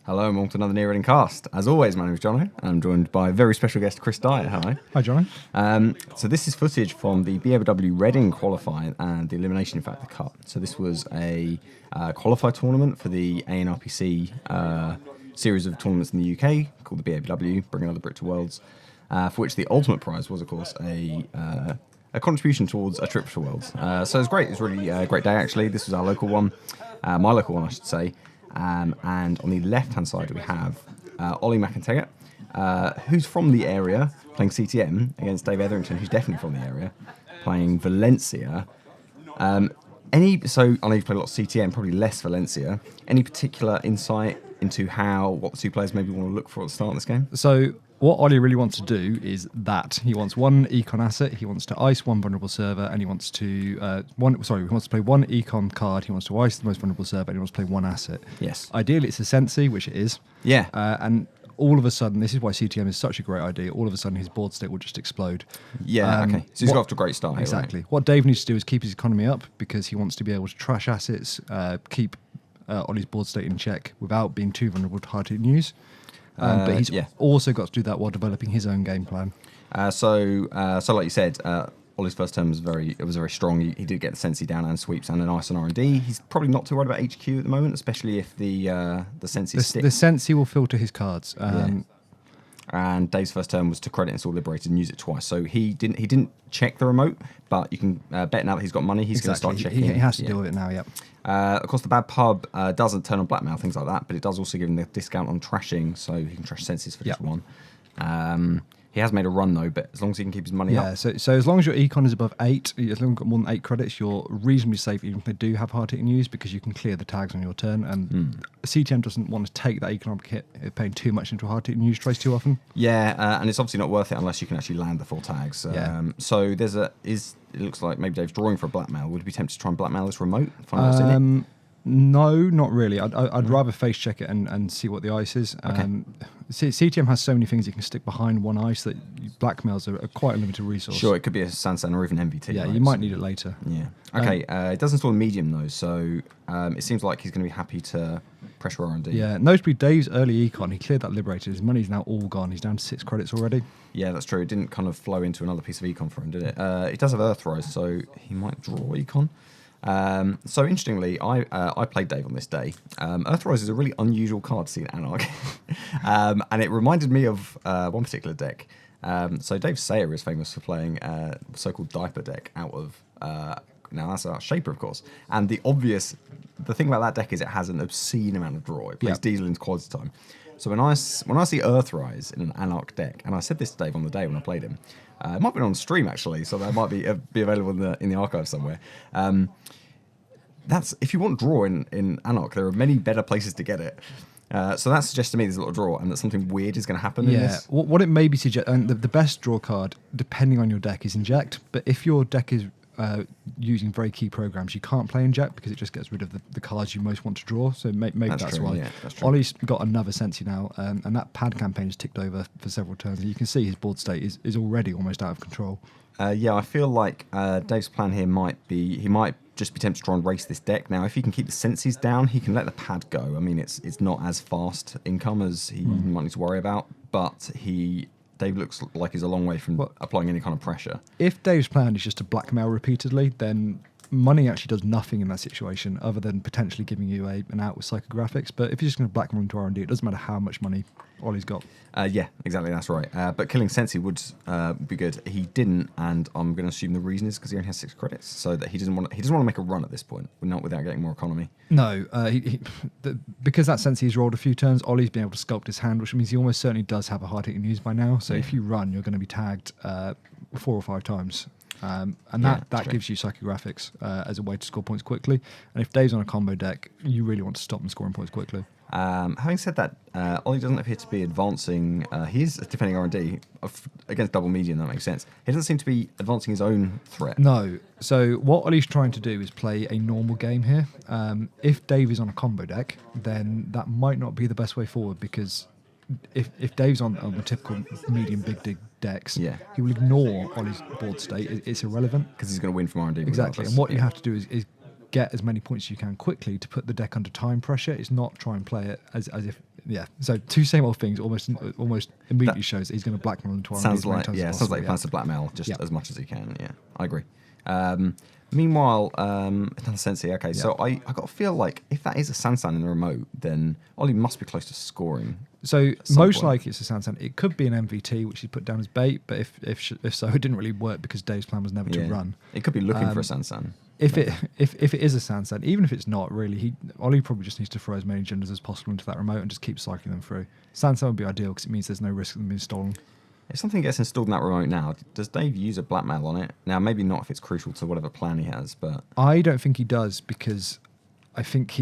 Hello and welcome to another Near Reading cast. As always, my name is Johno, and I'm joined by a very special guest, Chris Dyer. Hello. Hi, Johno. So this is footage from the BABW Reading qualifier and the Elimination, in fact, the Cup. So this was a qualifier tournament for the ANRPC series of tournaments in the UK called the BABW, Bring Another Brit to Worlds, for which the ultimate prize was, of course, a contribution towards a trip to Worlds. So it was great. It was really a great day, actually. This was our local one, my local one, I should say. And on the left-hand side, we have Ollie McEnteggart, who's from the area, playing CTM, against Dave Etherington, who's definitely from the area, playing Valencia. So I know you've played a lot of CTM, probably less Valencia. Any particular insight into what the two players maybe want to look for at the start of this game? So what Ollie really wants to do is that he wants one econ asset, he wants to ice one vulnerable server, and he wants to he wants to play one econ card, he wants to ice the most vulnerable server, and he wants to play one asset. Yes. Ideally, it's a Sensi, which it is. Yeah. And all of a sudden, this is why CTM is such a great idea. All of a sudden, his board state will just explode. Yeah. Okay. So he's got off to a great start. Exactly. Right? What Dave needs to do is keep his economy up because he wants to be able to trash assets, keep Ollie's board state in check without being too vulnerable to hard-hit news. But he's also got to do that while developing his own game plan. So like you said, Ollie's first term was very strong. He did get the Sensi down and sweeps and an ice on R&D. He's probably not too worried about HQ at the moment, especially if the Sensi stick. The Sensi will filter his cards. And Dave's first turn was to credit Install Liberated and use it twice. So he didn't check the remote, but you can bet now that he's got money, he's going to start checking. He has to deal with it now, Of course, the bad pub doesn't turn on blackmail, things like that, but it does also give him the discount on trashing, so he can trash senses for just one. He has made a run, though, but as long as he can keep his money up. So as long as your econ is above 8, as long as you've got more than 8 credits, you're reasonably safe, even if they do have hard-hitting news, because you can clear the tags on your turn, and CTM doesn't want to take that economic hit, paying too much into a hard-hitting news trace too often. Yeah, and it's obviously not worth it unless you can actually land the 4 tags. So it looks like maybe Dave's drawing for a blackmail. Would you be tempted to try and blackmail this remote? Find out what's in it? No, not really. I'd rather face check it and see what the ice is. Okay. CTM has so many things you can stick behind one ice that blackmails are quite a limited resource. Sure, it could be a Sansan or even MVT. Yeah, right? you might need it later. Yeah. Okay, it does install a medium though, so it seems like he's going to be happy to pressure R&D. Yeah, notably Dave's early econ, he cleared that Liberated. His money's now all gone. He's down to 6 credits already. Yeah, that's true. It didn't kind of flow into another piece of econ for him, did it? It does have Earthrise, so he might draw econ. So interestingly, I played Dave on this day. Earthrise is a really unusual card to see in Anarch, and it reminded me of one particular deck. So Dave Sayer is famous for playing a so-called diaper deck out of now that's a Shaper, of course. And the thing about that deck is it has an obscene amount of draw. It plays Diesel into quality time. So when I see Earthrise in an Anarch deck, and I said this to Dave on the day when I played him, it might have been on stream actually, so that might be available in the archive somewhere. That's if you want draw in Anarch, there are many better places to get it. So that suggests to me there's a lot of draw and that something weird is going to happen in this. What it maybe suggests, and the best draw card, depending on your deck, is Inject. But if your deck is using very key programs, you can't play Inject because it just gets rid of the cards you most want to draw. So maybe that's why. Yeah, that's true. Ollie's got another Sensi now, and that pad campaign has ticked over for several turns. And you can see his board state is already almost out of control. I feel like Dave's plan here might just be tempted to try and race this deck. Now, if he can keep the senses down, he can let the pad go. I mean, it's not as fast income as he might need to worry about, but Dave looks like he's a long way from applying any kind of pressure. If Dave's plan is just to blackmail repeatedly, then money actually does nothing in that situation other than potentially giving you an out with psychographics. But if you're just going to blackmail into R&D, it doesn't matter how much money Ollie's got. Yeah, exactly, that's right. But killing Sensi would be good. He didn't, and I'm going to assume the reason is because he only has 6 credits, so that he doesn't want to make a run at this point, not without getting more economy. No, because that Sensi has rolled a few turns, Ollie's been able to sculpt his hand, which means he almost certainly does have a hard-hitting news by now. So if you run, you're going to be tagged 4 or 5 times. And that gives you psychographics as a way to score points quickly. And if Dave's on a combo deck, you really want to stop him scoring points quickly. Having said that, Ollie doesn't appear to be advancing. He is defending R&D against double medium. That makes sense. He doesn't seem to be advancing his own threat. No. So what Ollie's trying to do is play a normal game here. If Dave is on a combo deck, then that might not be the best way forward because if Dave's on the typical medium big dig decks, he will ignore Ollie's board state. It's irrelevant because he's going to win from R&D. Exactly. And what you have to do is get as many points as you can quickly to put the deck under time pressure. It's not try and play it as if Yeah. So two same old things almost immediately shows that he's going to blackmail into R&D. Sounds like sounds like he plans to blackmail just as much as he can. Yeah, I agree. Meanwhile, another Sensi. Okay, so I got to feel like if that is a Sansan in the remote, then Ollie must be close to scoring. So most likely it's a Sansan. It could be an MVT, which he put down as bait, but if so, it didn't really work because Dave's plan was never to run. It could be looking for a Sansan. If it is a Sansan, even if it's not really, Ollie probably just needs to throw as many genders as possible into that remote and just keep cycling them through. Sansan would be ideal because it means there's no risk of them being stolen. If something gets installed in that remote now, does Dave use a blackmail on it? Now, maybe not if it's crucial to whatever plan he has, but... I don't think he does because I think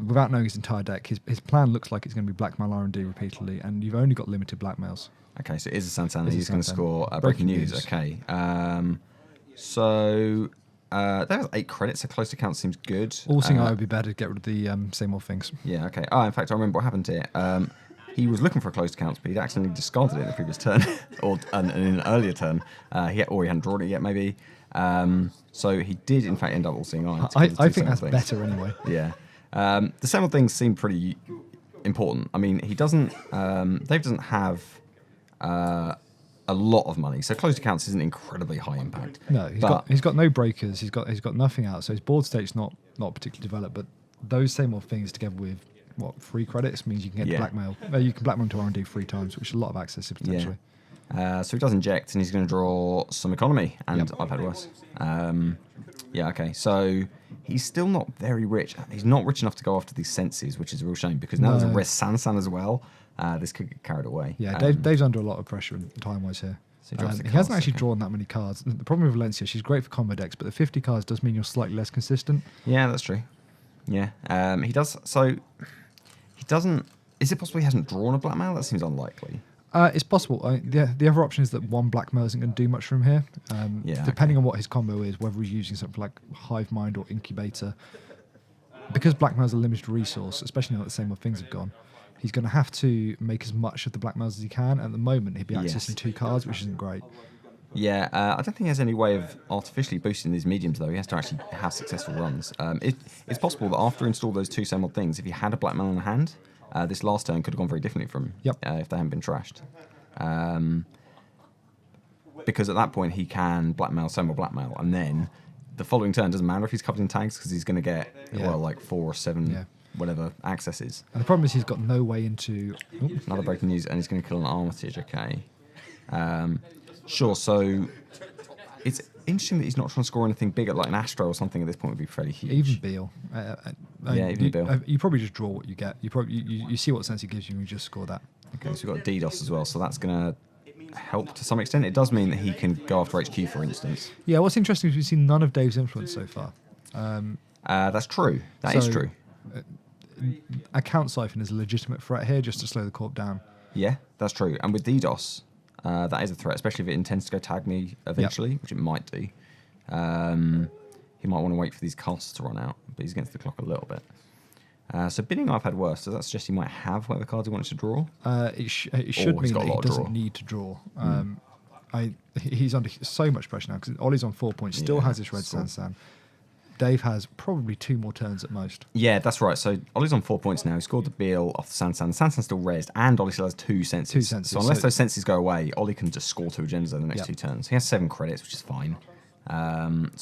without knowing his entire deck, his plan looks like it's going to be blackmail R&D repeatedly, and you've only got limited blackmails. Okay, so it is a Sansan and he's going to score breaking news. Okay. So that was 8 credits, so close to count seems good. All seeing I would be better to get rid of the same old things. Yeah, okay. In fact, I remember what happened here. He was looking for a closed count, but he'd accidentally discarded it in the previous turn, or in an earlier turn. He hadn't drawn it yet, maybe. So he did, in fact, end up all seeing I. I think that's better anyway. Yeah. The same old things seem pretty important. I mean, he doesn't... Dave doesn't have a lot of money, so closed accounts isn't incredibly high impact. No, he's got no breakers. He's got nothing out. So his board state's not particularly developed, but those same old things together with 3 credits means you can get blackmail. You can blackmail to R&D 3 times, which is a lot of access potentially. Yeah. So he does inject, and he's going to draw some economy, and I've had worse. Okay. So he's still not very rich. He's not rich enough to go after these senses, which is a real shame because now there's a res Sansan as well. This could get carried away. Yeah, Dave's under a lot of pressure time-wise here. So he hasn't actually drawn that many cards. The problem with Valencia, she's great for combo decks, but the 50 cards does mean you're slightly less consistent. Yeah, that's true. Yeah, he does. So he doesn't. Is it possible he hasn't drawn a blackmail? That seems unlikely. It's possible. The other option is that one blackmail isn't going to do much from here. Depending on what his combo is, whether he's using something like Hive Mind or Incubator. Because blackmail's a limited resource, especially now that the same old things have gone, he's going to have to make as much of the blackmails as he can. At the moment, he'd be accessing 2 cards, which isn't great. Yeah, I don't think he has any way of artificially boosting these mediums, though. He has to actually have successful runs. It's possible that after install those 2 same old things, if he had a blackmail in the hand, this last turn could have gone very differently from if they hadn't been trashed. Because at that point, he can blackmail, same old blackmail, and then the following turn doesn't matter if he's covered in tags because he's going to get, 4 or 7... whatever accesses. And the problem is he's got no way into... Another breaking news, and he's going to kill an Armitage, okay. Sure, so it's interesting that he's not trying to score anything bigger, like an Astro or something at this point would be fairly huge. Even Beal. Even Beal. You probably just draw what you get. You see what sense he gives you and you just score that. Okay, so we've got DDoS as well, so that's going to help to some extent. It does mean that he can go after HQ, for instance. Yeah, what's interesting is we've seen none of Dave's influence so far. That's true. That is true. Account Siphon is a legitimate threat here just to slow the corp down. Yeah, that's true. And with DDoS, that is a threat, especially if it intends to go tag me eventually, which it might do. He might want to wait for these casts to run out, but he's against the clock a little bit. So bidding I've had worse. Does that suggest he might have whatever cards he wanted to draw? It should mean that he doesn't need to draw. He's under so much pressure now because Ollie's on 4 points, still has this red Sansan. Dave has probably 2 more turns at most. Yeah, that's right. So Ollie's on 4 points now. He scored the Beal off the Sansan. Sansan's still raised, and Ollie still has 2 senses. 2 senses. So unless those senses go away, Ollie can just score 2 agendas over the next 2 turns. He has 7 credits, which is fine. So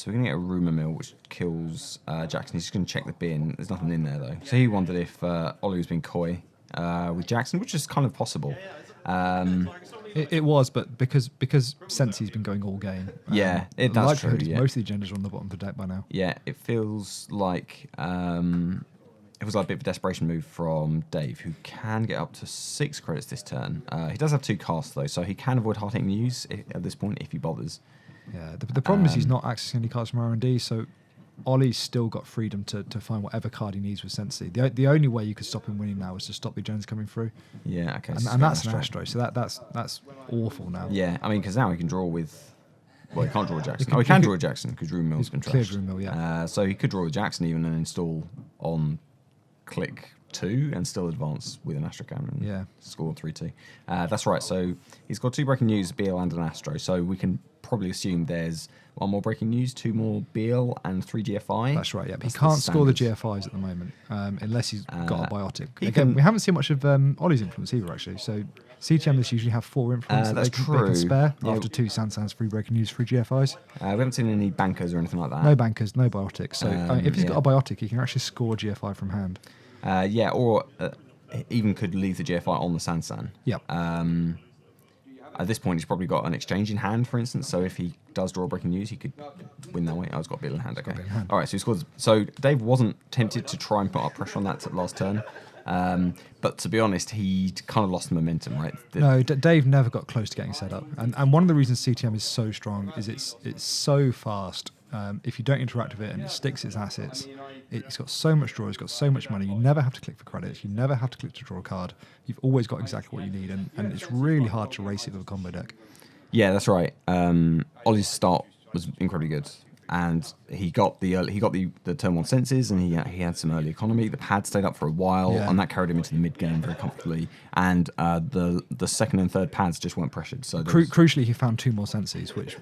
we're going to get a Rumour Mill, which kills Jackson. He's just going to check the bin. There's nothing in there, though. So he wondered if Ollie was being coy with Jackson, which is kind of possible. It was, but because Sensi's been going all game. That's true. Most of the agendas are on the bottom of the deck by now. Yeah, it feels like it was like a bit of a desperation move from Dave, who can get up to 6 credits this turn. He does have 2 casts, though, so he can avoid hard-hitting news at this point if he bothers. Yeah, the problem is he's not accessing any cards from R&D, so Ollie's still got freedom to find whatever card he needs with Sensi. The only way you could stop him winning now is to stop the agendas coming through. Yeah, okay. And that's an Astro, so that's awful now. Yeah, I mean, because now he can draw with... Well, he can't draw a Jackson. He can draw a Jackson because Rumour Mill's been trashed. Cleared Rumour Mill, yeah. So he could draw a Jackson even and install on click 2 and still advance with an Astro cannon and score 3-2. That's right. So he's got 2 breaking news, BL and an Astro. So we can probably assume there's 1 more breaking news, 2 more BL, and 3 GFI. That's right, yeah. He That's can't score the standard. GFIs at the moment unless he's got a biotic. he Again, can- we haven't seen much of Ollie's influence either, actually. So CTM lists usually have 4 influence that That's they can true. spare Yeah. after 2 Sansans, 3 breaking news, 3 GFIs. We haven't seen any bankers or anything like that. No bankers, no biotics. So if he's yeah. got a biotic, he can actually score GFI from hand. Or even could leave the GFI on the Sansan. Yep. At this point, he's probably got an exchange in hand, for instance. So if he does draw breaking news, he could win that way. Oh, he's got a bit in hand. Okay. bit in hand. All right. So he scores. So Dave wasn't tempted to try and put up pressure on that last turn, but to be honest, he kind of lost the momentum, right? No, Dave never got close to getting set up, and one of the reasons CTM is so strong is it's so fast. If you don't interact with it and it sticks its assets, it's got so much draw, it's got so much money. You never have to click for credits. You never have to click to draw a card. You've always got exactly what you need, and it's really hard to race it with a combo deck. Yeah, that's right. Ollie's start was incredibly good, and he got the turn 1 senses, and he had some early economy. The pad stayed up for a while, Yeah. and that carried him into the mid game very comfortably. And the second and third pads just weren't pressured. So there was- Crucially, he found 2 more senses, which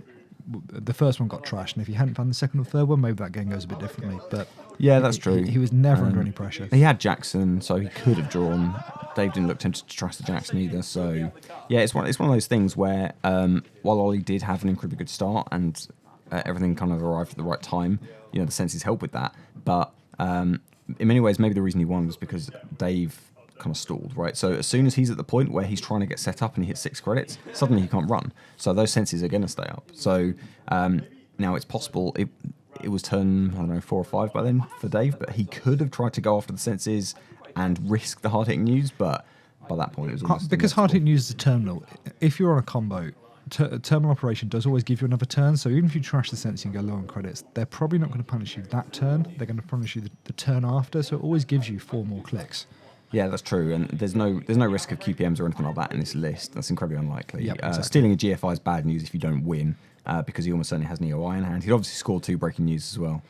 the first one got trashed, and if he hadn't found the second or third one, maybe that game goes a bit differently. But yeah, that's true. He was never under any pressure. He had Jackson, so he could have drawn. Dave didn't look tempted to trust the Jackson either. So yeah, it's one of those things where while Ollie did have an incredibly good start and everything kind of arrived at the right time, the senses helped with that. But in many ways, maybe the reason he won was because Dave kind of stalled, right? So as soon as he's at the point where he's trying to get set up and he hits 6 credits, suddenly he can't run. So those senses are going to stay up. So now it's possible. It was turn, 4 or 5 by then for Dave, but he could have tried to go after the senses and risk the hard-hitting news, but by that point it was almost Because hard-hitting news is a terminal. If you're on a combo, terminal operation does always give you another turn, so even if you trash the sense and go low on credits, they're probably not going to punish you that turn. They're going to punish you the turn after, so it always gives you 4 more clicks. Yeah, that's true, and there's no risk of QPMs or anything like that in this list. That's incredibly unlikely. Yep, exactly. Stealing a GFI is bad news if you don't win, because he almost certainly has an EOI in hand. He'd obviously scored 2 breaking news as well.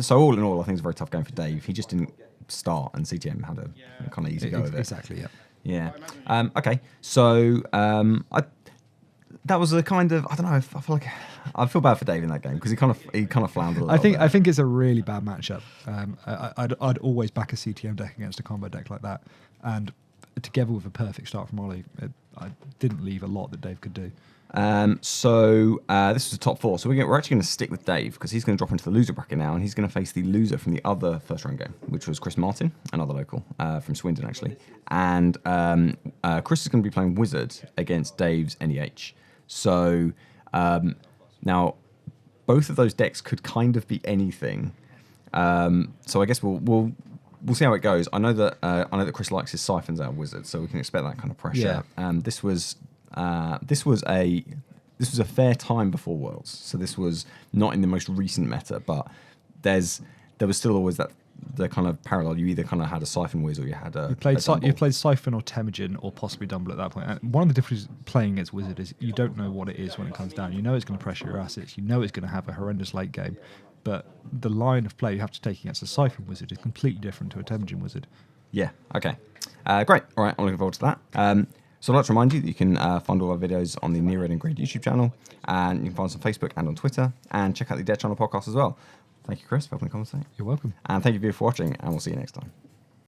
So all in all, I think it's a very tough game for Dave. He just didn't start, and CTM had a kind of easy go of it. Exactly, yeah. Yeah. Okay, so that was a kind of, I don't know, I feel like I feel bad for Dave in that game because he kind of floundered a little bit. I think it's a really bad matchup. I'd always back a CTM deck against a combo deck like that, and together with a perfect start from Ollie, I didn't leave a lot that Dave could do. So this was the top 4. So we're actually going to stick with Dave because he's going to drop into the loser bracket now, and he's going to face the loser from the other first round game, which was Chris Martin, another local from Swindon actually. And Chris is going to be playing Wizard against Dave's NEH. So now both of those decks could kind of be anything. So I guess we'll see how it goes. I know that Chris likes his siphons out of Wizard, so we can expect that kind of pressure. Yeah. This was a fair time before Worlds, so this was not in the most recent meta, but there was still always the kind of parallel. You either kind of had a Siphon Wiz or you had a You played Siphon or Temujin or possibly Dumble at that point. And one of the differences playing against Wizard is you don't know what it is when it comes down. You know it's going to pressure your assets. You know it's going to have a horrendous late game. But the line of play you have to take against a Siphon Wizard is completely different to a Temujin Wizard. Yeah, okay. Great. All right, I'm looking forward to that. So I'd like to remind you that you can find all our videos on the Near Red and Green YouTube channel, and you can find us on Facebook and on Twitter, and check out the Dead Channel podcast as well. Thank you, Chris, for helping me commentate. You're welcome. And thank you for watching, and we'll see you next time.